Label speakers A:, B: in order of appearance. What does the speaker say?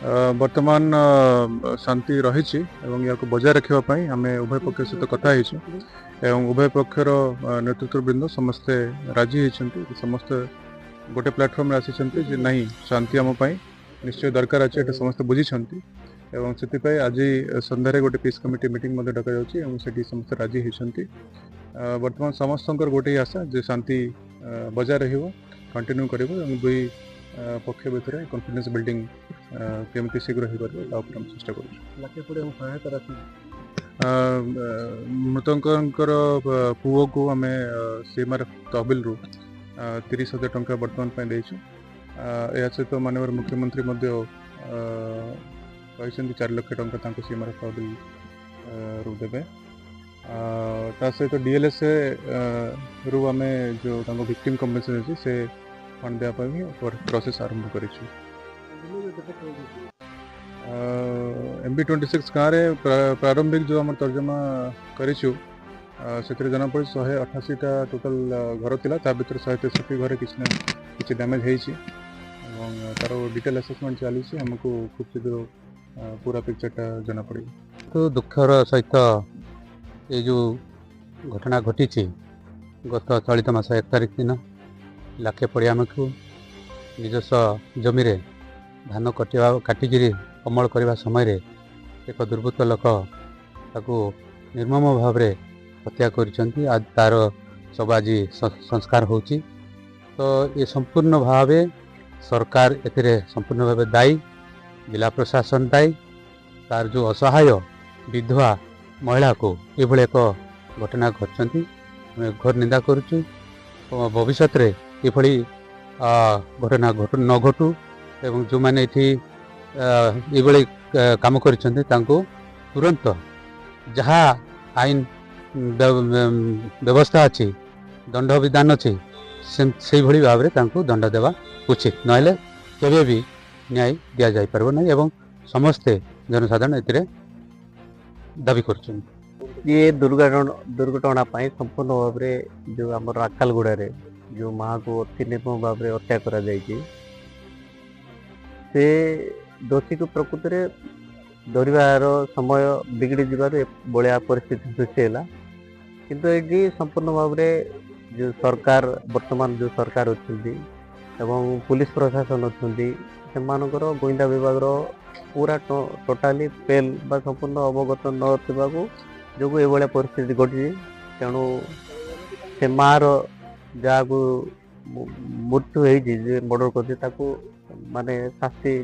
A: वर्तमान शांति रही या बजाय रखापी आम उभय पक्ष सहित कथा एवं उभय पक्षर नेतृत्ववृंद समस्ते राजी होती समस्ते गोटे प्लाटफर्म आसी नहीं शांति आमपाई निश्चय दरकार अच्छे ये समस्ते बुझी एवं से आज सन्धार गोटे पीस कमिटी मीटिंग डक जाऊँगी समस्त राजी होती वर्तमान समस्त गोटे आशा जे शांति बजाय रंटिन्यू कर दुई पक्ष भितर कॉन्फिडेंस बिल्डिंग केमती शीघ्र हो चेष्टा कर मृतकर पुओ को आम सीएमआर तहबिल 30,000 टंका बर्तमान देचु या सहित माननीय मुख्यमंत्री कहते 4 लाख टंका सीएमआर तहबिल रू देवे ता सहित डीएलएस रु आम जो विक्टिम कम्पेनसेशन अच्छी से फंड देवाई प्रोसेस आरंभ कर MB26 गाँव में प्रारंभिक जो आम तर्जमा करूँ से जना पड़ी 188टा टोटाल घर थिला ता भीतर 163 घर किसी डैमेज होती तार डिटेल असेसमेंट चली आमको खूब शीघ्र पूरा पिक्चरटा जना पड़ी।
B: तो दुखर सहित ये जो घटना घटी गत चलित मास 1 तारिख दिन लाखे पड़िया को निजस्व जमी धान काटिक अमल करने समय एक दुर्बृत्त लोक ताकू निर्मम भाव हत्या कर आज तार सब आज संस्कार होची। तो ये संपूर्ण भाव सरकार ए संपूर्ण भाव दायी जिला प्रशासन दायी तार जो असहाय विधवा महिला को ये एक घटना घटती घोर निंदा करुचु भविष्य में ये घटना न घटू एवं जो मैंने ये काम कर तुरंत जहाँ आईन व्यवस्था अच्छी दंड विधान अच्छी से भाव में दंड देवा उचित नहले केवे भी न्याय दि जापर ना एवं समस्ते जनसाधारण ए दाबी कर
C: ये दुर्घटना संपूर्ण भाव में जो आम आकालगुड़ा जो माँ को अति निर्मम भाव में हत्या करा से दोषी को प्रकृति में धरवार समय बिगड़ी जीवार बलिया परिस्थिति सृष्टि है किंतु ये संपूर्ण भाव में जो सरकार वर्तमान जो सरकार अच्छी एवं पुलिस प्रशासन अच्छा गोइंदा विभाग पूरा टोटाली फेल बा संपूर्ण अवगत न जो ये परिस्थिति घटी तेणु से माँ जहाँ को मृत्यु मर्डर कर माने शास्ति